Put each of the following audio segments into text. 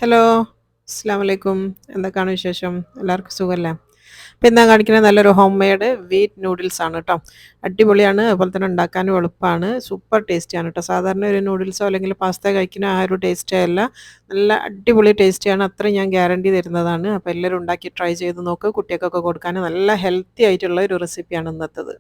Hello. അസ്സലാമലൈക്കും. എന്തൊക്കെയാണ് വിശേഷം? എല്ലാവർക്കും സുഖല്ലേ? ഇപ്പം ഇന്ന് ഞാൻ കാണിക്കുന്നത് നല്ലൊരു ഹോം മെയ്ഡ് വീറ്റ് നൂഡിൽസ് ആണ് ട്ടോ. അടിപൊളിയാണ്. അതുപോലെ തന്നെ ഉണ്ടാക്കാനും എളുപ്പമാണ്. സൂപ്പർ ടേസ്റ്റിയാണ് ട്ടോ. സാധാരണ ഒരു നൂഡിൽസോ അല്ലെങ്കിൽ പാസ്ത കഴിക്കുന്ന ആ ഒരു ടേസ്റ്റേ അല്ല. നല്ല അടിപൊളി ടേസ്റ്റിയാണ്. അത്രയും ഞാൻ ഗ്യാരണ്ടി തരുന്നതാണ്. അപ്പോൾ എല്ലാവരും ഉണ്ടാക്കി ട്രൈ ചെയ്ത് നോക്ക്. കുട്ടികൾക്കൊക്കെ കൊടുക്കാൻ നല്ല ഹെൽത്തി ആയിട്ടുള്ള ഒരു റെസിപ്പിയാണ് ഇന്നത്തേത്.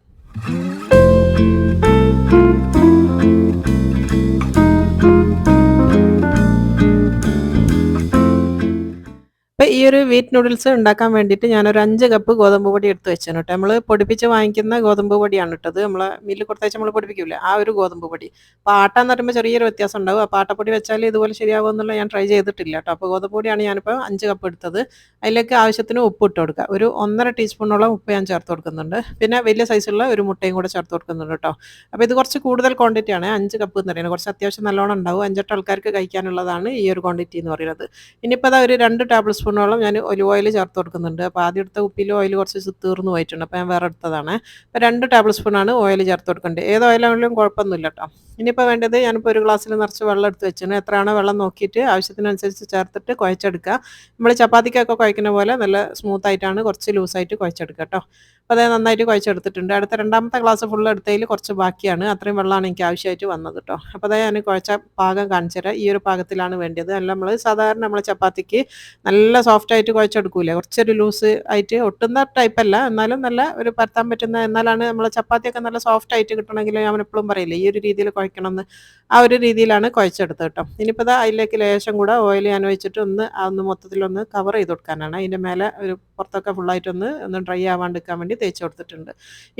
ഇപ്പം ഈ ഒരു വീറ്റ് നൂഡിൽസ് ഉണ്ടാക്കാൻ വേണ്ടിയിട്ട് ഞാനൊരു 5 കപ്പ് ഗോതമ്പ് പൊടി എടുത്ത് വെച്ചേന് കേട്ടോ. നമ്മൾ പൊടിപ്പിച്ച് വാങ്ങിക്കുന്ന ഗോതമ്പ് പൊടിയാണ് ഇട്ടത്. നമ്മളെ മില്ലിൽ കൊടുത്തയച്ച് നമ്മൾ പൊടിപ്പിക്കൂലേ, ആ ഒരു ഗോതമ്പ് പൊടി. അപ്പോൾ ആട്ടാന്ന് പറയുമ്പോൾ ചെറിയൊരു വ്യത്യാസം ഉണ്ടാവും. അപ്പോൾ ആട്ടപ്പൊടി വെച്ചാൽ ഇതുപോലെ ശരിയാവുമോ എന്നുള്ള ഞാൻ ട്രൈ ചെയ്തിട്ടില്ല കേട്ടോ. അപ്പോൾ ഗോതമ്പ് പൊടിയാണ് ഞാനിപ്പോൾ 5 കപ്പ് എടുത്തത്. അതിലേക്ക് ആവശ്യത്തിന് ഉപ്പ് ഇട്ട് കൊടുക്കുക. ഒരു 1½ ടീസ്പൂണോളം ഉപ്പ് ഞാൻ ചേർത്ത് കൊടുക്കുന്നുണ്ട്. പിന്നെ വലിയ സൈസുള്ള ഒരു മുട്ടയും കൂടെ ചേർത്ത് കൊടുക്കുന്നുണ്ട് കേട്ടോ. അപ്പോൾ ഇത് കുറച്ച് കൂടുതൽ ക്വാണ്ടിറ്റിയാണ്. 5 കപ്പ് എന്ന് പറയുന്നത് കുറച്ച് അത്യാവശ്യം നല്ലോണം ഉണ്ടാവും. 5-8 ആൾക്കാർക്ക് കഴിക്കാനുള്ളതാണ് ഈ ഒരു ക്വാണ്ടിറ്റി എന്ന് പറയുന്നത്. ഇനിയിപ്പോൾ അതാ ഒരു 2 ടേബിൾ സ്പൂണോളം ഞാൻ ഒലിവ് ഓയിൽ ചേർത്ത് കൊടുക്കുന്നുണ്ട്. അപ്പോൾ ആദ്യം എടുത്ത കുപ്പിയിൽ ഓയിൽ കുറച്ച് തീർന്നു പോയിട്ടുണ്ട്. അപ്പോൾ ഞാൻ വേറെ എടുത്തതാണ്. അപ്പോൾ 2 ടേബിൾ സ്പൂണാണ് ഓയിൽ ചേർത്ത് കൊടുക്കേണ്ടത്. ഏത് ഓയിലാണെങ്കിലും കുഴപ്പമൊന്നുമില്ല കേട്ടോ. ഇനിയിപ്പോൾ വേണ്ടത് ഞാനിപ്പോൾ ഒരു ഗ്ലാസ്സിൽ നിറച്ച് വെള്ളം എടുത്ത് വെച്ചിന്. എത്രയാണോ വെള്ളം നോക്കിയിട്ട് ആവശ്യത്തിനനുസരിച്ച് ചേർത്തിട്ട് കുഴച്ചെടുക്കുക. നമ്മൾ ചപ്പാത്തിക്കൊക്കെ കുഴക്കുന്ന പോലെ നല്ല സ്മൂത്തായിട്ടാണ് കുറച്ച് ലൂസായിട്ട് കുഴച്ചെടുക്കുക കേട്ടോ. അപ്പോൾ അത് നന്നായിട്ട് കുഴച്ചെടുത്തിട്ടുണ്ട്. അടുത്ത രണ്ടാമത്തെ ഗ്ലാസ് ഫുള്ള് എടുത്തതിൽ കുറച്ച് ബാക്കിയാണ്. അത്രയും വെള്ളമാണ് എനിക്ക് ആവശ്യമായിട്ട് വന്നത് കേട്ടോ. അപ്പോൾ അത് ഞാൻ കുഴച്ച പാകം കാണിച്ചു തരാം. ഈ ഒരു പാകത്തിലാണ് വേണ്ടത്. അല്ല നമ്മൾ സാധാരണ നമ്മൾ ചപ്പാത്തിക്ക് നല്ല സോഫ്റ്റായിട്ട് കുഴച്ചെടുക്കൂലേ, കുറച്ചൊരു ലൂസ് ആയിട്ട് ഒട്ടുന്ന ടൈപ്പല്ല, എന്നാലും നല്ല ഒരു പരത്താൻ പറ്റുന്ന, എന്നാലാണ് നമ്മളെ ചപ്പാത്തിയൊക്കെ നല്ല സോഫ്റ്റായിട്ട് കിട്ടണമെങ്കിൽ ഞാൻ എപ്പോഴും പറയില്ലേ ഈ ഒരു രീതിയിൽ കുഴക്കണമെന്ന്, ആ ഒരു രീതിയിലാണ് കുഴച്ചെടുത്തത് കേട്ടോ. ഇനിയിപ്പോൾ ഇതാ അതിലേക്ക് ലേശം കൂടെ ഓയിൽ ഞാൻ ഒഴിച്ചിട്ട് ഒന്ന് മൊത്തത്തിലൊന്ന് കവർ ചെയ്ത് കൊടുക്കാനാണ്. അതിൻ്റെ മേലെ ഒരു പുറത്തൊക്കെ ഫുള്ളായിട്ടൊന്ന് ഡ്രൈ ആവാണ്ടിരിക്കാൻ വേണ്ടി തേച്ച് കൊടുത്തിട്ടുണ്ട്.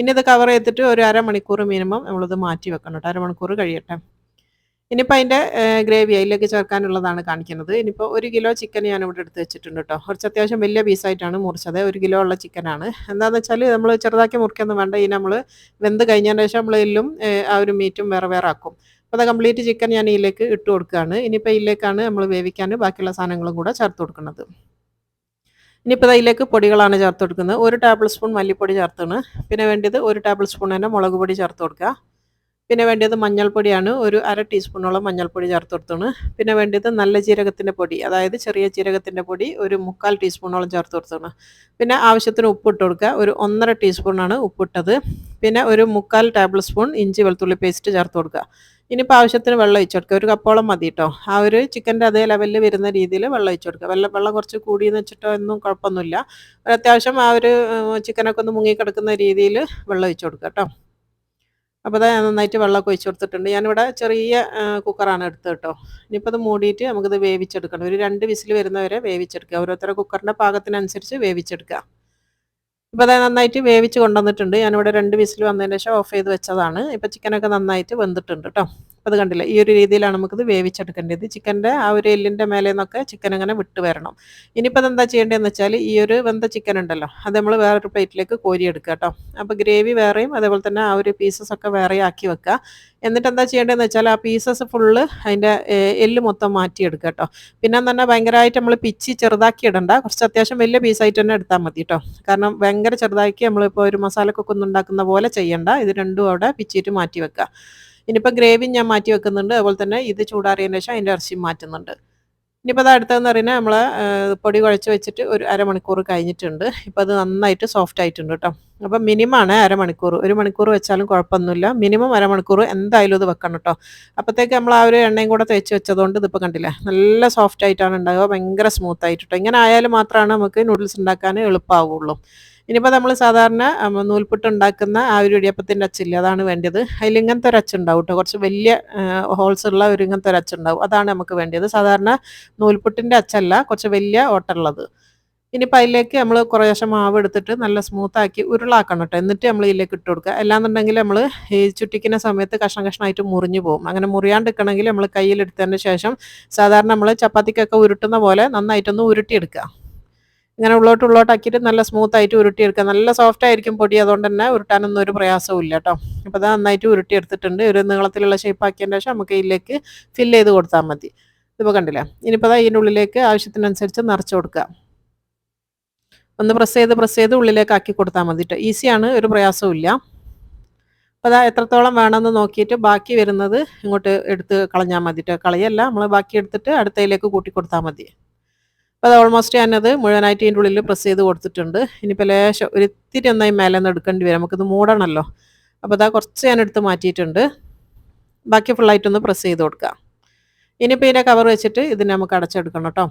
ഇനി ഇത് കവർ ചെയ്തിട്ട് ഒരു അരമണിക്കൂർ മിനിമം നമ്മളിത് മാറ്റി വെക്കണം കേട്ടോ. അരമണിക്കൂർ കഴിയട്ടെ. ഇനിയിപ്പോൾ അതിൻ്റെ ഗ്രേവി അതിലേക്ക് ചേർക്കാനുള്ളതാണ് കാണിക്കുന്നത്. ഇനിയിപ്പോൾ 1 കിലോ ചിക്കൻ ഞാനിവിടെ എടുത്ത് വെച്ചിട്ടുണ്ട് കേട്ടോ. കുറച്ച് അത്യാവശ്യം വലിയ പീസായിട്ടാണ് മുറിച്ചത്. 1 കിലോ ഉള്ള ചിക്കനാണ്. എന്താണെന്ന് വെച്ചാൽ നമ്മൾ ചെറുതാക്കി മുറിക്കൊന്നും വേണ്ട. ഈ നമ്മൾ വെന്ത് കഴിഞ്ഞതിന് ശേഷം നമ്മൾ എല്ലും ആ ഒരു മീറ്റും വേറെ വേറെ ആക്കും. അപ്പോൾ അത് കംപ്ലീറ്റ് ചിക്കൻ ഞാൻ ഇതിലേക്ക് ഇട്ട് കൊടുക്കുകയാണ്. ഇനിയിപ്പോൾ ഇതിലേക്കാണ് നമ്മൾ വേവിക്കാൻ ബാക്കിയുള്ള സാധനങ്ങളും കൂടെ ചേർത്ത് കൊടുക്കുന്നത്. ഇനിയിപ്പോൾ അതിലേക്ക് പൊടികളാണ് ചേർത്ത് കൊടുക്കുന്നത്. 1 ടേബിൾ സ്പൂൺ മല്ലിപ്പൊടി ചേർത്താണ്. പിന്നെ വേണ്ടത് 1 ടേബിൾ സ്പൂൺ തന്നെ മുളക് പൊടി ചേർത്ത് കൊടുക്കുക. പിന്നെ വേണ്ടത് മഞ്ഞൾപ്പൊടിയാണ്. ഒരു 1/2 ടീസ്പൂണോളം മഞ്ഞൾപ്പൊടി ചേർത്ത് കൊടുത്താണ്. പിന്നെ വേണ്ടത് നല്ല ജീരകത്തിൻ്റെ പൊടി, അതായത് ചെറിയ ജീരകത്തിൻ്റെ പൊടി ഒരു 3/4 ടീസ്പൂണോളം ചേർത്ത് കൊടുത്താണ്. പിന്നെ ആവശ്യത്തിന് ഉപ്പ് ഇട്ട് കൊടുക്കുക. ഒരു 1½ ടീസ്പൂണാണ് ഉപ്പിട്ടത്. പിന്നെ ഒരു 3/4 ടേബിൾ സ്പൂൺ ഇഞ്ചി വെളുത്തുള്ളി പേസ്റ്റ് ചേർത്ത് കൊടുക്കുക. ഇനിയിപ്പോൾ ആവശ്യത്തിന് വെള്ളം ഒഴിച്ച് കൊടുക്കുക. ഒരു കപ്പോളം മതി കേട്ടോ. ആ ഒരു ചിക്കൻ്റെ അതേ ലെവലിൽ വരുന്ന രീതിയിൽ വെള്ളം ഒഴിച്ച് കൊടുക്കുക. വെള്ളം കുറച്ച് കൂടിയെന്ന് വെച്ചിട്ടോ ഒന്നും കുഴപ്പമൊന്നുമില്ല. അത്യാവശ്യം ആ ഒരു ചിക്കനൊക്കെ ഒന്ന് മുങ്ങിക്കിടക്കുന്ന രീതിയിൽ വെള്ളം ഒഴിച്ച് കൊടുക്കുക കേട്ടോ. അപ്പോൾ ഞാൻ നന്നായിട്ട് വെള്ളമൊക്കെ ഒഴിച്ച് കൊടുത്തിട്ടുണ്ട്. ഞാനിവിടെ ചെറിയ കുക്കറാണ് എടുത്തത് കേട്ടോ. ഇനിയിപ്പോൾ അത് മൂടിയിട്ട് നമുക്കിത് വേവിച്ചെടുക്കണം. ഒരു 2 വിസിൽ വരുന്നവരെ വേവിച്ചെടുക്കുക. ഓരോരുത്തരുടെ കുക്കറിൻ്റെ പാകത്തിനനുസരിച്ച് വേവിച്ചെടുക്കുക. ഇപ്പോൾ അത് നന്നായിട്ട് വേവിച്ച് കൊണ്ടുവന്നിട്ടുണ്ട്. ഞാനിവിടെ 2 വിസിൽ വന്നതിന് ശേഷം ഓഫ് ചെയ്ത് വെച്ചതാണ്. ഇപ്പോൾ ചിക്കനൊക്കെ നന്നായിട്ട് വെന്തിട്ടുണ്ട് കേട്ടോ. അപ്പോൾ അത് കണ്ടില്ലേ, ഈ ഒരു രീതിയിലാണ് നമുക്കിത് വേവിച്ചെടുക്കേണ്ടത്. ചിക്കൻ്റെ ആ ഒരു എല്ലിൻ്റെ മേലെ നിന്നൊക്കെ ചിക്കൻ അങ്ങനെ വിട്ട് വരണം. ഇനിയിപ്പോൾ അതെന്താ ചെയ്യേണ്ടതെന്ന് വെച്ചാൽ ഈ ഒരു വെന്ത ചിക്കൻ ഉണ്ടല്ലോ, അത് നമ്മൾ വേറൊരു പ്ലേറ്റിലേക്ക് കോരിയെടുക്കുക കേട്ടോ. അപ്പോൾ ഗ്രേവി വേറെയും അതേപോലെ തന്നെ ആ ഒരു പീസസ് ഒക്കെ വേറെ ആക്കി വെക്കുക. എന്നിട്ട് എന്താ ചെയ്യേണ്ടതെന്ന് വെച്ചാൽ ആ പീസസ് ഫുള്ള് അതിൻ്റെ എല്ല് മൊത്തം മാറ്റിയെടുക്കുക കേട്ടോ. പിന്നെ തന്നെ ഭയങ്കരമായിട്ട് നമ്മൾ പിച്ചി ചെറുതാക്കി ഇടണ്ട. കുറച്ച് അത്യാവശ്യം വലിയ പീസായിട്ട് തന്നെ എടുത്താൽ മതി കേട്ടോ. കാരണം ഭയങ്കര ചെറുതാക്കി നമ്മളിപ്പോൾ ഒരു മസാലക്കൊക്കെ ഒന്നും ഉണ്ടാക്കുന്ന പോലെ ചെയ്യണ്ട. ഇത് രണ്ടും അവിടെ പിച്ചിട്ട് മാറ്റി വെക്കുക. ഇനിയിപ്പോൾ ഗ്രേവി ഞാൻ മാറ്റി വെക്കുന്നുണ്ട്. അതുപോലെ തന്നെ ഇത് ചൂടാറിയതിന് ശേഷം അതിൻ്റെ ഇറച്ചിയും മാറ്റുന്നുണ്ട്. ഇനിയിപ്പോൾ അത് അടുത്തതെന്ന് പറയുന്നത് നമ്മൾ പൊടി കുഴച്ച് വെച്ചിട്ട് ഒരു അരമണിക്കൂർ കഴിഞ്ഞിട്ടുണ്ട്. ഇപ്പോൾ അത് നന്നായിട്ട് സോഫ്റ്റ് ആയിട്ടുണ്ട് കേട്ടോ. അപ്പം മിനിമമാണ് അരമണിക്കൂർ. 1 മണിക്കൂർ വെച്ചാലും കുഴപ്പമൊന്നുമില്ല. മിനിമം അരമണിക്കൂർ എന്തായാലും ഇത് വെക്കണം കേട്ടോ. അപ്പോഴത്തേക്ക് നമ്മൾ ആ ഒരു എണ്ണയും കൂടെ തേച്ച് വെച്ചതുകൊണ്ട് ഇതിപ്പോൾ കണ്ടില്ലേ നല്ല സോഫ്റ്റ് ആയിട്ടാണ് ഉണ്ടാകുക. ഭയങ്കര സ്മൂത്ത് ആയിട്ട് കേട്ടോ. ഇങ്ങനെ ആയാലും മാത്രമാണ് നമുക്ക് നൂഡിൽസ് ഉണ്ടാക്കാൻ എളുപ്പമാവുള്ളൂ. ഇനിയിപ്പോൾ നമ്മൾ സാധാരണ നൂൽപുട്ട് ഉണ്ടാക്കുന്ന ആ ഒരു ഇടിയപ്പത്തിൻ്റെ അച്ചില്ലേ, അതാണ് വേണ്ടത്. അതിൽ ഇങ്ങനത്തെ ഒരു അച്ചുണ്ടാവും കേട്ടോ. കുറച്ച് വലിയ ഹോൾസ് ഉള്ള ഒരു ഇങ്ങനത്തെ ഒരു അച്ചുണ്ടാവും. അതാണ് നമുക്ക് വേണ്ടത്. സാധാരണ നൂൽപുട്ടിൻ്റെ അച്ചല്ല, കുറച്ച് വലിയ ഓട്ടമുള്ളത്. ഇനിയിപ്പോൾ അതിലേക്ക് നമ്മൾ കുറേശ്ശെ മാവ് എടുത്തിട്ട് നല്ല സ്മൂത്താക്കി ഉരുളാക്കണം കേട്ടോ. എന്നിട്ട് നമ്മൾ ഇതിലേക്ക് ഇട്ട് കൊടുക്കുക. അല്ലാന്നുണ്ടെങ്കിൽ നമ്മൾ ഈ ചുറ്റിക്കുന്ന സമയത്ത് കഷ്ണം കഷ്ണമായിട്ട് മുറിഞ്ഞു പോകും. അങ്ങനെ മുറിയാണ്ടിരിക്കണമെങ്കിൽ നമ്മൾ കയ്യിലെടുത്തതിന് ശേഷം സാധാരണ നമ്മൾ ചപ്പാത്തിക്കൊക്കെ ഉരുട്ടുന്ന പോലെ നന്നായിട്ടൊന്ന് ഉരുട്ടിയെടുക്കുക. ഇങ്ങനെ ഉള്ളോട്ടാക്കിയിട്ട് നല്ല സ്മൂത്തായിട്ട് ഉരുട്ടിയെടുക്കുക. നല്ല സോഫ്റ്റ് ആയിരിക്കും പൊടി, അതുകൊണ്ട് തന്നെ ഉരുട്ടാനൊന്നും ഒരു പ്രയാസവും ഇല്ല കേട്ടോ. അപ്പോൾ അത് നന്നായിട്ട് ഉരുട്ടിയെടുത്തിട്ടുണ്ട്. ഒരു നീളത്തിലുള്ള ഷേപ്പ് ആക്കിയതിന് ശേഷം നമുക്ക് ഇതിലേക്ക് ഫില്ല് ചെയ്ത് കൊടുത്താൽ മതി. ഇതിപ്പോൾ കണ്ടില്ലേ. ഇനിയിപ്പോൾ ഇതിൻ്റെ ഉള്ളിലേക്ക് ആവശ്യത്തിനനുസരിച്ച് നിറച്ച് കൊടുക്കുക. ഒന്ന് പ്രസ് ചെയ്ത് ഉള്ളിലേക്ക് ആക്കി കൊടുത്താൽ മതി കേട്ടോ. ഈസിയാണ്, ഒരു പ്രയാസവും ഇല്ല. അപ്പോൾ അതാ എത്രത്തോളം വേണമെന്ന് നോക്കിയിട്ട് ബാക്കി വരുന്നത് ഇങ്ങോട്ട് എടുത്ത് കളഞ്ഞാൽ മതി കേട്ടോ. കളയല്ല, നമ്മൾ ബാക്കി എടുത്തിട്ട് അടുത്തതിലേക്ക് കൂട്ടി കൊടുത്താൽ മതി. അപ്പോൾ അത് ഓൾമോസ്റ്റ് ഞാനത് മുഴുവനായിട്ട് ഇതിൻ്റെ ഉള്ളിൽ പ്രസ് ചെയ്ത് കൊടുത്തിട്ടുണ്ട്. ഇനിയിപ്പോൾ ലേശം ഒരു ഇത്തിരി ഒന്നായി മേലെ നിന്ന് എടുക്കേണ്ടി വരും, നമുക്കിത് മൂടണമല്ലോ. അപ്പോൾ അതാ കുറച്ച് ഞാൻ എടുത്ത് മാറ്റിയിട്ടുണ്ട്. ബാക്കി ഫുള്ളായിട്ടൊന്ന് പ്രസ് ചെയ്ത് കൊടുക്കുക. ഇനിയിപ്പോൾ ഇതിൻ്റെ കവർ വെച്ചിട്ട് ഇതിനെ നമുക്ക് അടച്ചെടുക്കണം കേട്ടോ.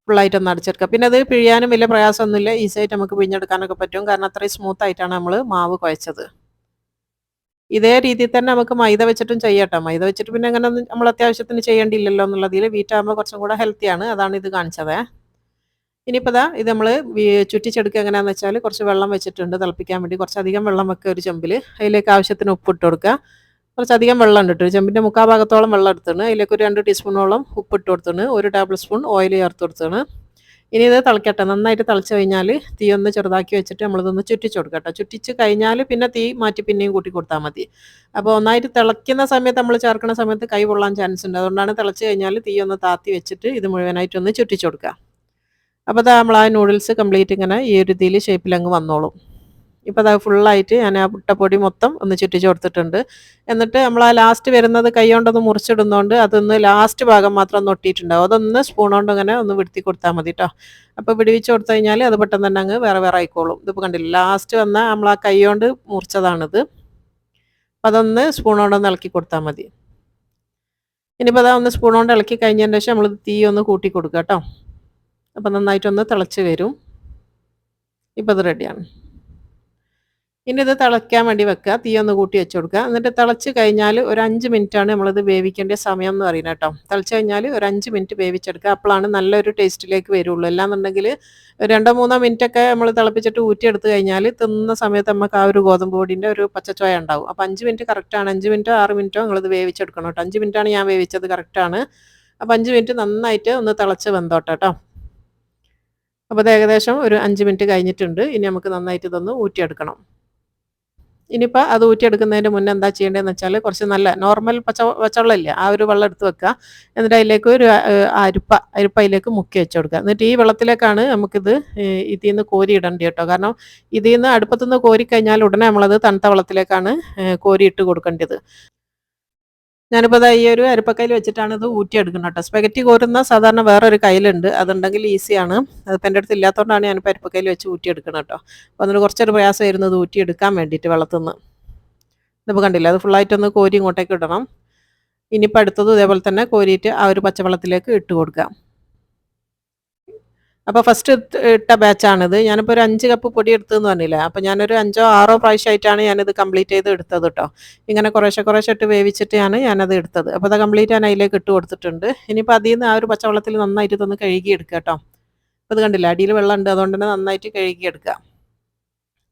ഫുള്ളായിട്ടൊന്ന് അടച്ചെടുക്കുക. പിന്നെ അത് പിഴിയാനും വലിയ പ്രയാസമൊന്നുമില്ല, ഈസി ആയിട്ട് നമുക്ക് പിഴിഞ്ഞെടുക്കാനൊക്കെ പറ്റും. കാരണം അത്രയും സ്മൂത്തായിട്ടാണ് നമ്മൾ മാവ് കുഴച്ചത്. ഇതേ രീതിയിൽ തന്നെ നമുക്ക് മൈദ വെച്ചിട്ടും ചെയ്യാം കേട്ടോ. മൈദ വെച്ചിട്ട് പിന്നെ അങ്ങനെ ഒന്നും നമ്മൾ അത്യാവശ്യത്തിന് ചെയ്യേണ്ടിയില്ലല്ലോ എന്നുള്ളതിൽ വീറ്റാകുമ്പോൾ കുറച്ചും കൂടെ ഹെൽത്തിയാണ്. അതാണ് ഇത് കാണിച്ചത്. ഇനിയിപ്പോൾ ദാ ഇത് നമ്മൾ ചുറ്റിച്ചെടുക്കുക എങ്ങനെയാണെന്ന് വെച്ചാൽ കുറച്ച് വെള്ളം വെച്ചിട്ടുണ്ട് തിളപ്പിക്കാൻ വേണ്ടി. കുറച്ചധികം വെള്ളം വെക്കുക ഒരു ചെമ്പിൽ. അതിലേക്ക് ആവശ്യത്തിന് ഉപ്പിട്ട് കൊടുക്കുക. കുറച്ചധികം വെള്ളം ഉണ്ട് കേട്ടോ. ചെമ്പിൻ്റെ മുക്കാൽ ഭാഗത്തോളം വെള്ളം എടുത്തിട്ട് അതിലേക്ക് ഒരു 2 ടീസ്പൂണോളം ഉപ്പിട്ട് കൊടുത്തിട്ട് 1 ടേബിൾ സ്പൂൺ ഓയിൽ ചേർത്ത് കൊടുത്തിട്ട് ഇനി ഇത് തിളക്കട്ടെ. നന്നായിട്ട് തിളച്ച് കഴിഞ്ഞാൽ തീ ഒന്ന് ചെറുതാക്കി വെച്ചിട്ട് നമ്മളിതൊന്ന് ചുറ്റിച്ച് കൊടുക്കാം കേട്ടോ. ചുറ്റിച്ച് കഴിഞ്ഞാൽ പിന്നെ തീ മാറ്റി പിന്നെയും കൂട്ടി കൊടുത്താൽ മതി. അപ്പോൾ ഒന്നായിട്ട് തിളയ്ക്കുന്ന സമയത്ത് നമ്മൾ ചേർക്കുന്ന സമയത്ത് കൈ പൊള്ളാൻ ചാൻസ് ഉണ്ട്. അതുകൊണ്ടാണ് തിളച്ച് കഴിഞ്ഞാൽ തീ ഒന്ന് താത്തി വെച്ചിട്ട് ഇത് മുഴുവനായിട്ടൊന്ന് ചുറ്റിച്ച് കൊടുക്കുക. അപ്പോൾ അതാ നമ്മൾ ആ നൂഡിൽസ് കംപ്ലീറ്റ് ഇങ്ങനെ ഈ ഒരു ഇതിൽ ഷേപ്പിലങ്ങ് വന്നോളും. ഇപ്പോൾ അത് ഫുള്ളായിട്ട് ഞാൻ ആ മുട്ടപ്പൊടി മൊത്തം ഒന്ന് ചുറ്റിച്ച് കൊടുത്തിട്ടുണ്ട്. എന്നിട്ട് നമ്മൾ ആ ലാസ്റ്റ് വരുന്നത് കൈ കൊണ്ടൊന്ന് മുറിച്ചിടുന്നതുകൊണ്ട് അതൊന്ന് ലാസ്റ്റ് ഭാഗം മാത്രം ഒന്ന് ഒട്ടിയിട്ടുണ്ടാവും. അതൊന്ന് സ്പൂൺ കൊണ്ട് അങ്ങനെ ഒന്ന് വിടുത്തി കൊടുത്താൽ മതി കേട്ടോ. അപ്പോൾ വിടുവിച്ച് കൊടുത്തു കഴിഞ്ഞാൽ അത് പെട്ടെന്ന് തന്നെ അങ്ങ് വേറെ വേറെ ആയിക്കോളും. ഇതിപ്പോൾ കണ്ടില്ല, ലാസ്റ്റ് വന്ന നമ്മൾ ആ കൈ കൊണ്ട് മുറിച്ചതാണിത്. അപ്പോൾ അതൊന്ന് സ്പൂൺ കൊണ്ടൊന്ന് ഇളക്കി കൊടുത്താൽ മതി. ഇനിയിപ്പോൾ അതാ ഒന്ന് സ്പൂൺ കൊണ്ട് ഇളക്കി കഴിഞ്ഞതിന് ശേഷം നമ്മൾ തീ ഒന്ന് കൂട്ടി കൊടുക്കുക കേട്ടോ. അപ്പോൾ നന്നായിട്ടൊന്ന് തിളച്ച് വരും. ഇപ്പോൾ ഇത് റെഡിയാണ്. ഇനി ഇത് തിളയ്ക്കാൻ വേണ്ടി വെക്കുക. തീ ഒന്ന് കൂട്ടി വെച്ച് കൊടുക്കുക. എന്നിട്ട് തിളച്ച് കഴിഞ്ഞാൽ ഒരു 5 മിനിറ്റാണ് നമ്മളിത് വേവിക്കേണ്ട സമയം എന്ന് പറയുന്നത് കേട്ടോ. തിളച്ച് കഴിഞ്ഞാൽ ഒരു 5 മിനിറ്റ് വേവിച്ചെടുക്കുക. അപ്പോഴാണ് നല്ലൊരു ടേസ്റ്റിലേക്ക് വരുള്ളൂ. അല്ലാന്നുണ്ടെങ്കിൽ 2-3 മിനിറ്റൊക്കെ നമ്മൾ തിളപ്പിച്ചിട്ട് ഊറ്റിയെടുത്ത് കഴിഞ്ഞാൽ തിന്നുന്ന സമയത്ത് നമുക്ക് ആ ഒരു ഗോതമ്പ് പൊടിൻ്റെ ഒരു പച്ചച്ചോയ ഉണ്ടാവും. അപ്പോൾ 5 മിനിറ്റ് കറക്റ്റാണ്. 5 മിനിറ്റോ 6 മിനിറ്റോ നിങ്ങളിത് വേവിച്ചെടുക്കണം കേട്ടോ. 5 മിനിറ്റാണ് ഞാൻ വേവിച്ചത്, കറക്റ്റാണ്. അപ്പോൾ 5 മിനിറ്റ് നന്നായിട്ട് ഒന്ന് തിളച്ച് വെന്തോട്ടെ കേട്ടോ. അപ്പോൾ ഇത് ഏകദേശം ഒരു 5 മിനിറ്റ് കഴിഞ്ഞിട്ടുണ്ട്. ഇനി നമുക്ക് നന്നായിട്ട് ഇതൊന്ന് ഊറ്റിയെടുക്കണം. ഇനിയിപ്പോൾ അത് ഊറ്റിയെടുക്കുന്നതിൻ്റെ മുന്നേ എന്താ ചെയ്യേണ്ടതെന്ന് വെച്ചാൽ കുറച്ച് നല്ല നോർമൽ പച്ചവെള്ളമില്ലേ, ആ ഒരു വെള്ളം എടുത്ത് വെക്കുക. എന്നിട്ട് അതിലേക്ക് ഒരു അരിപ്പ അതിലേക്ക് മുക്കി വെച്ച് കൊടുക്കുക. എന്നിട്ട് ഈ വെള്ളത്തിലേക്കാണ് നമുക്കിത് ഇതിൽ നിന്ന് കോരി ഇടേണ്ടത് കേട്ടോ. കാരണം ഇതിൽ നിന്ന് അടുപ്പത്തുനിന്ന് കോരിക്കഴിഞ്ഞാൽ ഉടനെ നമ്മളത് തണുത്ത വെള്ളത്തിലേക്കാണ് കോരി ഇട്ട് കൊടുക്കേണ്ടത്. ഞാനിപ്പോൾ ദാ ഈ ഒരു അരിപ്പക്കയിൽ വെച്ചിട്ടാണ് ഇത് ഊറ്റിയെടുക്കുന്നത് കേട്ടോ. സ്പെഗറ്റി കോരുന്ന സാധാരണ വേറൊരു കയ്യിലുണ്ട്, അതുണ്ടെങ്കിൽ ഈസിയാണ്. അതിപ്പോൾ എൻ്റെ അടുത്ത് ഇല്ലാത്തതുകൊണ്ടാണ് ഞാനിപ്പോൾ അരിപ്പക്കയിൽ വെച്ച് ഊറ്റിയെടുക്കുന്നത് കേട്ടോ. അപ്പോൾ അതിന് കുറച്ചൊരു പ്രയാസമായിരുന്നു ഇത് ഊറ്റിയെടുക്കാൻ വേണ്ടിയിട്ട് വെള്ളത്തിൽ നിന്ന്. ഇതിപ്പോൾ കണ്ടില്ല, അത് ഫുള്ളായിട്ടൊന്ന് കോരി ഇങ്ങോട്ടേക്ക് ഇടണം. ഇനിയിപ്പോൾ അടുത്തത് ഇതേപോലെ തന്നെ കോരിയിട്ട് ആ ഒരു പച്ചവെള്ളത്തിലേക്ക് ഇട്ട് കൊടുക്കുക. അപ്പോൾ ഫസ്റ്റ് ഇട്ട ബാച്ചാണിത്. ഞാനിപ്പോൾ ഒരു 5 കപ്പ് പൊടി എടുത്തതെന്ന് പറഞ്ഞില്ലേ. അപ്പോൾ ഞാനൊരു 5-6 പ്രാവശ്യമായിട്ടാണ് ഞാനിത് കംപ്ലീറ്റ് ചെയ്ത് എടുത്തത് കേട്ടോ. ഇങ്ങനെ കുറേശ്ശെ കുറേശ്ശെ ഇട്ട് വേവിച്ചിട്ടാണ് ഞാനത് എടുത്തത്. അപ്പോൾ അത് കംപ്ലീറ്റ് ഞാൻ അതിലേക്ക് ഇട്ട് കൊടുത്തിട്ടുണ്ട്. ഇനിയിപ്പോൾ അതിൽ നിന്ന് ആ ഒരു പച്ചവെള്ളത്തിൽ നന്നായിട്ട് ഇതൊന്ന് കഴുകി എടുക്കുക കേട്ടോ. അപ്പോൾ ഇത് കണ്ടില്ല, അടിയിൽ വെള്ളമുണ്ട്, അതുകൊണ്ട് തന്നെ നന്നായിട്ട് കഴുകി എടുക്കുക.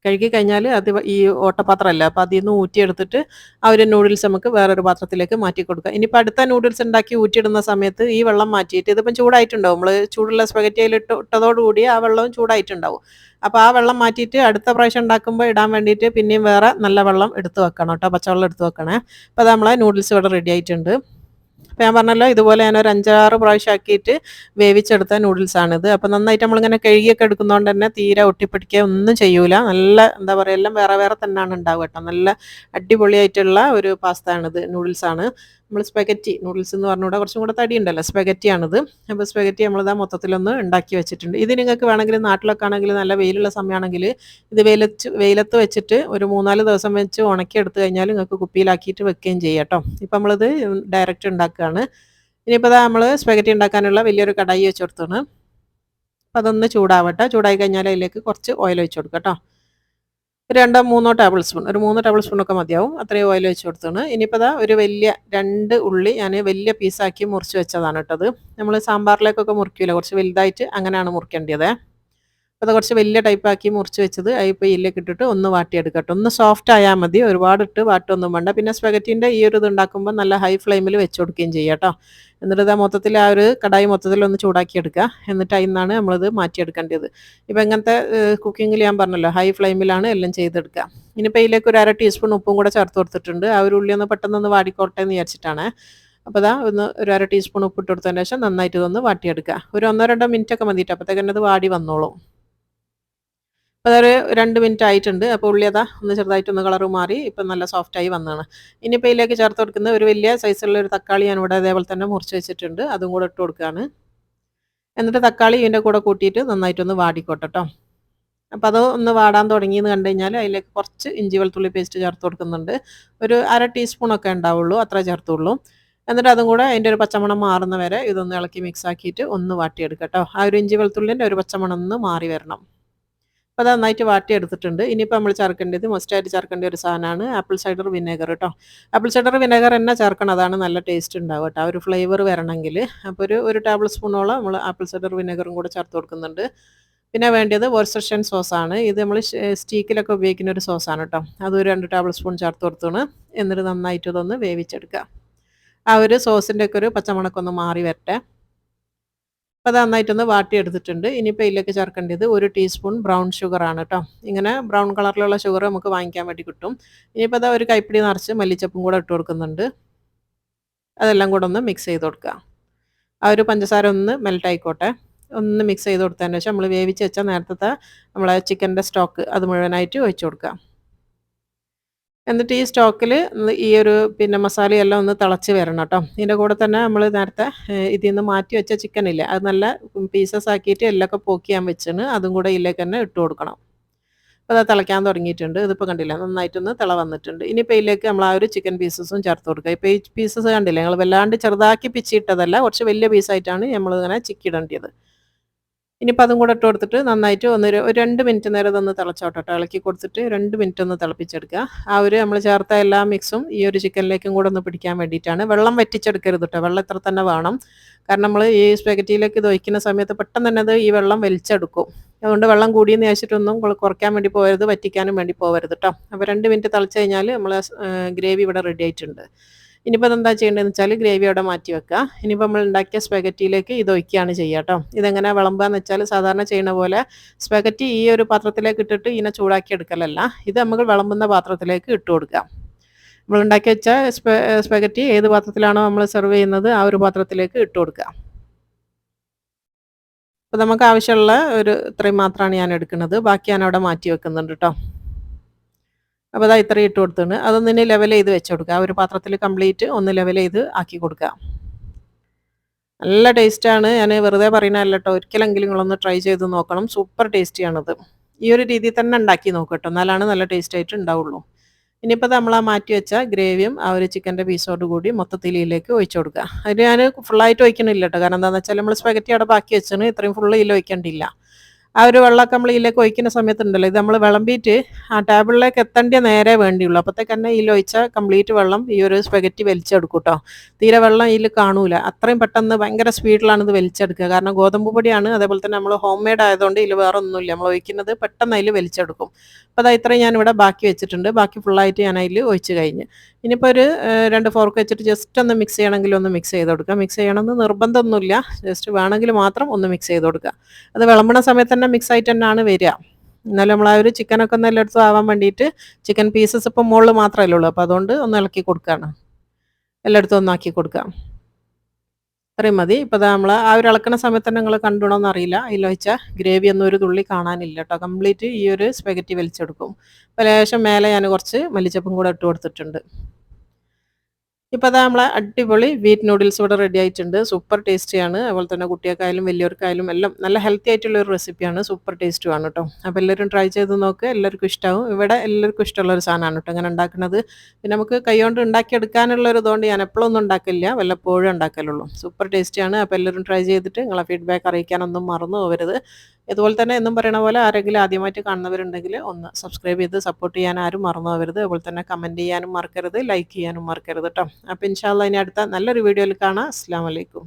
കഴുകി കഴിഞ്ഞാൽ അത് ഈ ഓട്ടപാത്രമല്ല, അപ്പോൾ അതിൽ നിന്ന് ഊറ്റിയെടുത്തിട്ട് ആ ഒരു നൂഡിൽസ് നമുക്ക് വേറൊരു പാത്രത്തിലേക്ക് മാറ്റി കൊടുക്കുക. ഇനിയിപ്പോൾ അടുത്ത നൂഡിൽസ് ഉണ്ടാക്കി ഊറ്റിയിടുന്ന സമയത്ത് ഈ വെള്ളം മാറ്റിയിട്ട് ഇതിപ്പം ചൂടായിട്ടുണ്ടാവും, നമ്മൾ ചൂടുള്ള സ്പെഗറ്റിയിൽ ഇട്ടതോടുകൂടി ആ വെള്ളവും ചൂടായിട്ടുണ്ടാവും. അപ്പോൾ ആ വെള്ളം മാറ്റിയിട്ട് അടുത്ത പ്രാവശ്യം ഉണ്ടാക്കുമ്പോൾ ഇടാൻ വേണ്ടിയിട്ട് പിന്നെയും വേറെ നല്ല വെള്ളം എടുത്ത് വെക്കണം കേട്ടോ, പച്ചവെള്ളം എടുത്ത് വെക്കണേ. അപ്പോൾ അത് നമ്മളെ നൂഡിൽസ് ഇവിടെ റെഡി ആയിട്ടുണ്ട്. അപ്പോൾ ഞാൻ പറഞ്ഞല്ലോ, ഇതുപോലെ ഞാനൊരു 5-6 പ്രാവശ്യം ആക്കിയിട്ട് വേവിച്ചെടുത്ത നൂഡിൽസാണിത്. അപ്പോൾ നന്നായിട്ട് നമ്മളിങ്ങനെ കഴുകിയൊക്കെ എടുക്കുന്നതുകൊണ്ട് തന്നെ തീരെ ഒട്ടിപ്പിടിക്കുക ഒന്നും ചെയ്യൂല. നല്ല എന്താ പറയുക, എല്ലാം വേറെ വേറെ തന്നെയാണ് ഉണ്ടാവുക കേട്ടോ. നല്ല അടിപൊളിയായിട്ടുള്ള ഒരു പാസ്തയാണിത്, നൂഡിൽസാണ്. നമ്മൾ സ്പെഗറ്റി നൂഡിൽസ് എന്ന് പറഞ്ഞുകൂടെ കുറച്ചും കൂടെ തടി ഉണ്ടല്ലോ, സ്പെഗറ്റിയാണിത്. അപ്പോൾ സ്പെഗറ്റി നമ്മളിതാ മൊത്തത്തിലൊന്ന് ഉണ്ടാക്കി വെച്ചിട്ടുണ്ട്. ഇത് നിങ്ങൾക്ക് വേണമെങ്കിൽ നാട്ടിലൊക്കെ ആണെങ്കിൽ നല്ല വെയിലുള്ള സമയമാണെങ്കിൽ ഇത് വെയിലത്ത് വെച്ചിട്ട് ഒരു 3-4 ദിവസം വെച്ച് ഉണക്കിയെടുത്ത് കഴിഞ്ഞാൽ നിങ്ങൾക്ക് കുപ്പിയിലാക്കിയിട്ട് വെക്കുകയും ചെയ്യാം കേട്ടോ. ഇപ്പം നമ്മളിത് ഡയറക്റ്റ് ഉണ്ടാക്കുകയാണ്. ഇനിയിപ്പോൾ ഇതാ നമ്മൾ സ്പെഗറ്റി ഉണ്ടാക്കാനുള്ള വലിയൊരു കടായി വെച്ച് കൊടുത്താണ്. അപ്പോൾ അതൊന്ന് ചൂടാവട്ടെ. ചൂടായി കഴിഞ്ഞാൽ അതിലേക്ക് കുറച്ച് ഓയിൽ ഒഴിച്ച് കൊടുക്കുക കേട്ടോ. 2-3 ടേബിൾ സ്പൂൺ, ഒരു 3 ടേബിൾ സ്പൂണൊക്കെ മതിയാവും. അത്രയും ഓയിൽ വെച്ച് കൊടുത്താണ്. ഇനിയിപ്പോൾ ഇതാ ഒരു വലിയ 2 ഉള്ളി ഞാൻ വലിയ പീസാക്കി മുറിച്ച് വെച്ചതാണ് കേട്ടത്. നമ്മൾ സാമ്പാറിലേക്കൊക്കെ മുറിക്കില്ല, കുറച്ച് വലുതായിട്ട് അങ്ങനെയാണ് മുറിക്കേണ്ടത്. അപ്പോൾ അത് കുറച്ച് വലിയ ടൈപ്പാക്കി മുറിച്ച് വെച്ചത് ഇപ്പോൾ ഇതിലേക്ക് ഇട്ടിട്ട് ഒന്ന് വാട്ടിയെടുക്കുക കേട്ടോ. ഒന്ന് സോഫ്റ്റ് ആയാൽ മതി, ഒരുപാട് ഇട്ട് വാട്ടൊന്നും വേണ്ട. പിന്നെ സ്പെഗറ്റീൻ്റെ ഈ ഒരു ഇത് ഉണ്ടാക്കുമ്പോൾ നല്ല ഹൈ ഫ്ലെയിമിൽ വെച്ച് കൊടുക്കുകയും ചെയ്യുക കേട്ടോ. എന്നിട്ട് ഇത് മൊത്തത്തിൽ ആ ഒരു കടായി മൊത്തത്തിൽ ഒന്ന് ചൂടാക്കി എടുക്കുക. എന്നിട്ട് അതിൽ നിന്നാണ് നമ്മളിത് മാറ്റിയെടുക്കേണ്ടത്. ഇപ്പോൾ ഇങ്ങനത്തെ കുക്കിങ്ങിൽ ഞാൻ പറഞ്ഞല്ലോ, ഹൈ ഫ്ലെയിമിലാണ് എല്ലാം ചെയ്തെടുക്കുക. ഇനിയിപ്പോൾ ഇതിലേക്ക് ഒരു 1/2 ടീസ്പൂൺ ഉപ്പും കൂടെ ചേർത്ത് കൊടുത്തിട്ടുണ്ട്. ആ ഒരു ഉള്ളി ഒന്ന് പെട്ടെന്നൊന്ന് വാടിക്കോട്ടെ എന്ന് വിചാരിച്ചിട്ടാണ്. അപ്പോൾ ഇതാ ഒന്ന് ഒരു 1/2 ടീസ്പൂൺ ഉപ്പിട്ട് കൊടുത്തതിന് ശേഷം നന്നായിട്ട് ഇതൊന്ന് വാട്ടിയെടുക്കുക. ഒരു 1-2 മിനിറ്റൊക്കെ മതിയിട്ട്, അപ്പോഴത്തേക്കന്നെ അത് വാടി വന്നോളും. അപ്പോൾ അതൊരു 2 മിനിറ്റ് ആയിട്ടുണ്ട്. അപ്പോൾ ഉള്ളി അതാ ഒന്ന് ചെറുതായിട്ടൊന്ന് കളറ് മാറി ഇപ്പം നല്ല സോഫ്റ്റായി വന്നതാണ്. ഇനിയിപ്പോൾ ഇതിലേക്ക് ചേർത്ത് കൊടുക്കുന്ന ഒരു വലിയ സൈസുള്ള ഒരു തക്കാളി ഞാനിവിടെ അതേപോലെ തന്നെ മുറിച്ച് വെച്ചിട്ടുണ്ട്, അതും കൂടെ ഇട്ട് കൊടുക്കുകയാണ്. എന്നിട്ട് തക്കാളി ഇതിൻ്റെ കൂടെ കൂട്ടിയിട്ട് നന്നായിട്ടൊന്ന് വാടിക്കോട്ടെ ട്ടോ. അപ്പോൾ അത് ഒന്ന് വാടാൻ തുടങ്ങിയെന്ന് കണ്ടു കഴിഞ്ഞാൽ അതിലേക്ക് കുറച്ച് ഇഞ്ചി വെളുത്തുള്ളി പേസ്റ്റ് ചേർത്ത് കൊടുക്കുന്നുണ്ട്. ഒരു 1/2 ടീസ്പൂണൊക്കെ ഉണ്ടാവുള്ളൂ, അത്രേ ചേർത്തുള്ളൂ. എന്നിട്ട് അതും കൂടെ അതിൻ്റെ ഒരു പച്ചമണം മാറുന്ന വരെ ഇതൊന്ന് ഇളക്കി മിക്സ് ആക്കിയിട്ട് ഒന്ന് വാട്ടിയെടുക്കുക ട്ടോ. ആ ഒരു ഇഞ്ചി വെളുത്തുള്ളിൻ്റെ ഒരു പച്ചമണം ഒന്ന് മാറി വരണം. അപ്പോൾ അത് നന്നായിട്ട് വാട്ടിയെടുത്തിട്ടുണ്ട്. ഇനിയിപ്പോൾ നമ്മൾ ചേർക്കേണ്ടത് മസ്റ്റായിട്ട് ചേർക്കേണ്ട ഒരു സാധനമാണ് ആപ്പിൾ സൈഡർ വിനെഗർ ട്ടോ. ആപ്പിൾ സൈഡർ വിനെഗർ തന്നെ ചേർക്കണം, അതാണ് നല്ല ടേസ്റ്റ് ഉണ്ടാവുക കേട്ടോ. ആ ഒരു ഫ്ലേവർ വരണമെങ്കിൽ. അപ്പോൾ ഒരു ടേബിൾ സ്പൂണോളം നമ്മൾ ആപ്പിൾ സൈഡർ വിനെഗറും കൂടെ ചേർത്ത് കൊടുക്കുന്നുണ്ട്. പിന്നെ വേണ്ടത് വോർസെസ്റ്റൈൻ സോസാണ്. ഇത് നമ്മൾ സ്റ്റീക്കിലൊക്കെ ഉപയോഗിക്കുന്ന ഒരു സോസാണ് കേട്ടോ. അതൊരു 2 ടേബിൾ സ്പൂൺ ചേർത്ത് കൊടുത്താണ്. എന്നിട്ട് നന്നായിട്ട് ഇതൊന്ന് വേവിച്ചെടുക്കുക. ആ ഒരു സോസിൻ്റെ ഒക്കെ ഒരു പച്ചമണക്കം ഒന്ന് മാറി വരട്ടെ. അപ്പോൾ അത് നന്നായിട്ടൊന്ന് വാട്ടിയെടുത്തിട്ടുണ്ട്. ഇനിയിപ്പോൾ ഇതിലേക്ക് ചേർക്കേണ്ടത് 1 ടീസ്പൂൺ ബ്രൗൺ ഷുഗറാണ് കേട്ടോ. ഇങ്ങനെ ബ്രൗൺ കളറിലുള്ള ഷുഗർ നമുക്ക് വാങ്ങിക്കാൻ വേണ്ടി കിട്ടും. ഇനിയിപ്പോൾ അത് ഒരു കൈപ്പിടി നിറച്ച് മല്ലിച്ചപ്പും കൂടെ ഇട്ട് കൊടുക്കുന്നുണ്ട്. അതെല്ലാം കൂടെ ഒന്ന് മിക്സ് ചെയ്ത് കൊടുക്കുക. ആ ഒരു പഞ്ചസാര ഒന്ന് മെൽറ്റ് ആയിക്കോട്ടെ. ഒന്ന് മിക്സ് ചെയ്ത് കൊടുത്തതിന് ശേഷം നമ്മൾ വേവിച്ച് വെച്ച നേരത്തെ നമ്മളെ ചിക്കൻ്റെ സ്റ്റോക്ക് അത് മുഴുവനായിട്ട് ഒഴിച്ച് കൊടുക്കുക. എന്നിട്ട് ഈ സ്റ്റോക്കിൽ ഈ ഒരു മസാലയെല്ലാം ഒന്ന് തിളച്ച് വരണം കേട്ടോ. ഇതിൻ്റെ കൂടെ തന്നെ നമ്മൾ നേരത്തെ ഇതിൽ നിന്ന് മാറ്റി വെച്ച ചിക്കനില്ലേ, അത് നല്ല പീസസ് ആക്കിയിട്ട് എല്ലൊക്കെ പോക്കി ഞാൻ വെച്ചാണ്, അതും കൂടെ ഇതിലേക്ക് തന്നെ ഇട്ട് കൊടുക്കണം. അപ്പോൾ അത് തിളയ്ക്കാൻ തുടങ്ങിയിട്ടുണ്ട്. ഇതിപ്പോൾ കണ്ടില്ലേ, നന്നായിട്ടൊന്ന് തിള വന്നിട്ടുണ്ട്. ഇനിയിപ്പോൾ ഇതിലേക്ക് നമ്മൾ ആ ഒരു ചിക്കൻ പീസസും ചേർത്ത് കൊടുക്കുക. ഇപ്പോൾ ഈ പീസസ് കണ്ടില്ലേ, ഞങ്ങൾ വല്ലാണ്ട് ചെറുതാക്കി പിച്ചിട്ടതല്ല, കുറച്ച് വലിയ പീസായിട്ടാണ് നമ്മളിങ്ങനെ ചിക്കിടേണ്ടത്. ഇനിയിപ്പോൾ അതും കൂടെ ഇട്ട് കൊടുത്തിട്ട് നന്നായിട്ട് ഒരു 2 മിനിറ്റ് നേരം ഇതൊന്ന് തിളച്ചോട്ടെ. ഇളക്കി കൊടുത്തിട്ട് 2 മിനിറ്റ് ഒന്ന് തിളപ്പിച്ചെടുക്കുക. ആ ഒരു നമ്മൾ ചേർത്ത എല്ലാ മിക്സും ഈ ഒരു ചിക്കനിലേക്കും കൂടെ ഒന്ന് പിടിക്കാൻ വേണ്ടിയിട്ടാണ്. വെള്ളം വറ്റിച്ചെടുക്കരുത് കേട്ടോ, വെള്ളം ഇത്ര തന്നെ വേണം. കാരണം നമ്മൾ ഈ സ്പെഗറ്റിയിലേക്ക് ഇത് ഒഴിക്കുന്ന സമയത്ത് പെട്ടെന്ന് തന്നെ അത് ഈ വെള്ളം വലിച്ചെടുക്കും. അതുകൊണ്ട് വെള്ളം കൂടിയെന്ന് വെച്ചിട്ടൊന്നും കുറയ്ക്കാൻ വേണ്ടി പോകരുത്, വറ്റിക്കാനും വേണ്ടി പോകരുത് കേട്ടോ. അപ്പോൾ 2 മിനിറ്റ് തിളച്ച് കഴിഞ്ഞാൽ നമ്മൾ ഗ്രേവി ഇവിടെ റെഡി ആയിട്ടുണ്ട്. ഇനിയിപ്പോൾ അതെന്താ ചെയ്യേണ്ടതെന്ന് വെച്ചാൽ ഗ്രേവി അവിടെ മാറ്റി വെക്കുക. ഇനിയിപ്പോൾ നമ്മൾ ഉണ്ടാക്കിയ സ്പെഗറ്റിയിലേക്ക് ഇത് ഒഴിക്കുകയാണ് ചെയ്യുക കേട്ടോ. ഇതെങ്ങനെ വിളമ്പാന്ന് വെച്ചാൽ സാധാരണ ചെയ്യുന്ന പോലെ സ്പെഗറ്റി ഈ ഒരു പാത്രത്തിലേക്ക് ഇട്ടിട്ട് ഇതിനെ ചൂടാക്കി എടുക്കലല്ല, ഇത് നമുക്ക് വിളമ്പുന്ന പാത്രത്തിലേക്ക് ഇട്ട് കൊടുക്കുക. നമ്മൾ ഉണ്ടാക്കി വെച്ച സ്പെഗറ്റി ഏത് പാത്രത്തിലാണോ നമ്മൾ സെർവ് ചെയ്യുന്നത് ആ ഒരു പാത്രത്തിലേക്ക് ഇട്ട് കൊടുക്കുക. അപ്പോൾ നമുക്ക് ആവശ്യമുള്ള ഇത്രയും മാത്രമാണ് ഞാൻ എടുക്കുന്നത്, ബാക്കി ഞാൻ അവിടെ മാറ്റി വെക്കുന്നുണ്ട് കേട്ടോ. അപ്പോൾ അതാ ഇത്രയും ഇട്ട് കൊടുത്തിട്ടുണ്ട്. അതൊന്നിന് ലെവൽ ചെയ്ത് വെച്ച് കൊടുക്കുക. ആ ഒരു പാത്രത്തിൽ കംപ്ലീറ്റ് ഒന്ന് ലെവൽ ചെയ്ത് ആക്കി കൊടുക്കുക. നല്ല ടേസ്റ്റാണ്, ഞാൻ വെറുതെ പറയുന്നതല്ല കേട്ടോ, ഒരിക്കലെങ്കിലും നിങ്ങളൊന്ന് ട്രൈ ചെയ്ത് നോക്കണം. സൂപ്പർ ടേസ്റ്റിയാണത്. ഈ ഒരു രീതിയിൽ തന്നെ ഉണ്ടാക്കി നോക്കുക കേട്ടോ, എന്നാലാണ് നല്ല ടേസ്റ്റ് ആയിട്ട് ഉണ്ടാവുള്ളൂ. ഇനിയിപ്പോൾ നമ്മൾ ആ മാറ്റി വെച്ച ഗ്രേവിയും ആ ഒരു ചിക്കൻ്റെ പീസോട് കൂടി മൊത്തത്തിൽ ഇതിലേക്ക് ഒഴിച്ചു കൊടുക്കുക. അതിന് ഞാൻ ഫുള്ളായിട്ട് ഒഴിക്കണില്ല കേട്ടോ, കാരണം എന്താണെന്ന് വെച്ചാൽ നമ്മൾ സ്പെഗറ്റി അവിടെ ബാക്കി വെച്ചാണ്, ഇത്രയും ഫുള്ള് ഇതിൽ ഒഴിക്കേണ്ടിയില്ല. ആ ഒരു വെള്ളമൊക്കെ നമ്മൾ ഇതിലേക്ക് ഒഴിക്കുന്ന സമയത്തുണ്ടല്ലോ, ഇത് നമ്മൾ വിളമ്പിയിട്ട് ആ ടേബിളിലേക്ക് എത്തേണ്ട നേരെ വേണ്ടിയുള്ളൂ. അപ്പോഴത്തേക്ക് തന്നെ ഇതിൽ ഒഴിച്ചാൽ കംപ്ലീറ്റ് വെള്ളം ഈ ഒരു സ്പെഗറ്റി വലിച്ചെടുക്കും കേട്ടോ. തീരെ വെള്ളം ഇതിൽ കാണൂല, അത്രയും പെട്ടെന്ന് ഭയങ്കര സ്പീഡിലാണ് ഇത് വലിച്ചെടുക്കുക. കാരണം ഗോതമ്പ് പൊടിയാണ്, അതേപോലെ തന്നെ നമ്മൾ ഹോം മെയ്ഡ് ആയതുകൊണ്ട് ഇതിൽ വേറെ ഒന്നുമില്ല, നമ്മൾ ഒഴിക്കുന്നത് പെട്ടെന്ന് അതിൽ വലിച്ചെടുക്കും. അപ്പോൾ അത് ഇത്രയും ഞാനിവിടെ ബാക്കി വെച്ചിട്ടുണ്ട്. ബാക്കി ഫുള്ളായിട്ട് ഞാൻ അതിൽ ഒഴിച്ച് കഴിഞ്ഞ് ഇനിയിപ്പോൾ 2 ഫോർക്ക് വെച്ചിട്ട് ജസ്റ്റ് ഒന്ന് മിക്സ് ചെയ്യണമെങ്കിൽ ഒന്ന് മിക്സ് ചെയ്ത് കൊടുക്കുക. മിക്സ് ചെയ്യണമെന്ന് നിർബന്ധമൊന്നുമില്ല, ജസ്റ്റ് വേണമെങ്കിൽ മാത്രം ഒന്ന് മിക്സ് ചെയ്ത് കൊടുക്കുക. അത് വിളമ്പണ സമയത്ത് തന്നെ മിക്സ് ആയിട്ട് തന്നെയാണ് വരിക. എന്നാലും നമ്മൾ ആ ഒരു ചിക്കനൊക്കെ ഒന്ന് എല്ലായിടത്തും ആവാൻ വേണ്ടിയിട്ട് ചിക്കൻ പീസസ് ഇപ്പം മുകളിൽ മാത്രമല്ലേ ഉള്ളൂ, അപ്പോൾ അതുകൊണ്ട് ഒന്ന് ഇളക്കി കൊടുക്കുകയാണ്, എല്ലായിടത്തും ഒന്നാക്കി കൊടുക്കുക. അത്രയും മതി. ഇപ്പോൾ നമ്മൾ ആ ഒരു ഇളക്കണ സമയത്ത് തന്നെ നിങ്ങൾ കണ്ടുണോന്ന് അറിയില്ല, അതിൽ വെച്ചാൽ ഗ്രേവി ഒന്നും ഒരു തുള്ളി കാണാനില്ല കേട്ടോ. കംപ്ലീറ്റ് ഈ ഒരു സ്പെഗറ്റി വലിച്ചെടുക്കും. അപ്പോൾ ലേശം മേലെ ഞാൻ കുറച്ച് മല്ലിച്ചപ്പും കൂടെ ഇട്ട് കൊടുത്തിട്ടുണ്ട്. ഇപ്പോൾ അതാ നമ്മളെ അടിപൊളി വീറ്റ് നൂഡിൽസ് ഇവിടെ റെഡി ആയിട്ടുണ്ട്. സൂപ്പർ ടേസ്റ്റിയാണ്. അതുപോലെ തന്നെ കുട്ടികൾക്കായാലും വലിയവർക്കായാലും എല്ലാം നല്ല ഹെൽത്തി ആയിട്ടുള്ള ഒരു റെസിപ്പിയാണ്. സൂപ്പർ ടേസ്റ്റുമാണ് കേട്ടോ. അപ്പോൾ എല്ലാവരും ട്രൈ ചെയ്ത് നോക്കുക, എല്ലാവർക്കും ഇഷ്ടമാവും. ഇവിടെ എല്ലാവർക്കും ഇഷ്ടമുള്ള ഒരു സാധനമാണ് കേട്ടോ ഇങ്ങനെ ഉണ്ടാക്കുന്നത്. പിന്നെ നമുക്ക് കൈകൊണ്ട് ഉണ്ടാക്കിയെടുക്കാനുള്ള ഒരു ഇതുകൊണ്ട് ഞാൻ എപ്പോഴൊന്നും ഉണ്ടാക്കില്ല, വല്ലപ്പോഴും ഉണ്ടാക്കലുള്ളൂ. സൂപ്പർ ടേസ്റ്റിയാണ്. അപ്പോൾ എല്ലാവരും ട്രൈ ചെയ്തിട്ട് നിങ്ങളെ ഫീഡ്ബാക്ക് അറിയിക്കാനൊന്നും മറന്നു പോകരുത്. ഇതുപോലെ തന്നെ എന്നും പറയണ പോലെ ആരെങ്കിലും ആദ്യമായിട്ട് കാണുന്നവരുണ്ടെങ്കിൽ ഒന്ന് സബ്സ്ക്രൈബ് ചെയ്ത് സപ്പോർട്ട് ചെയ്യാൻ ആരും മറന്നു പോകരുത്. അതുപോലെ തന്നെ കമൻറ്റ് ചെയ്യാനും മറക്കരുത്, ലൈക്ക് ചെയ്യാനും മറക്കരുത് കേട്ടോ. അപ്പോൾ ഇൻഷാ അല്ലാഹ് ഇനി അടുത്ത നല്ലൊരു വീഡിയോയിൽ കാണാം. അസ്സലാമു അലൈക്കും.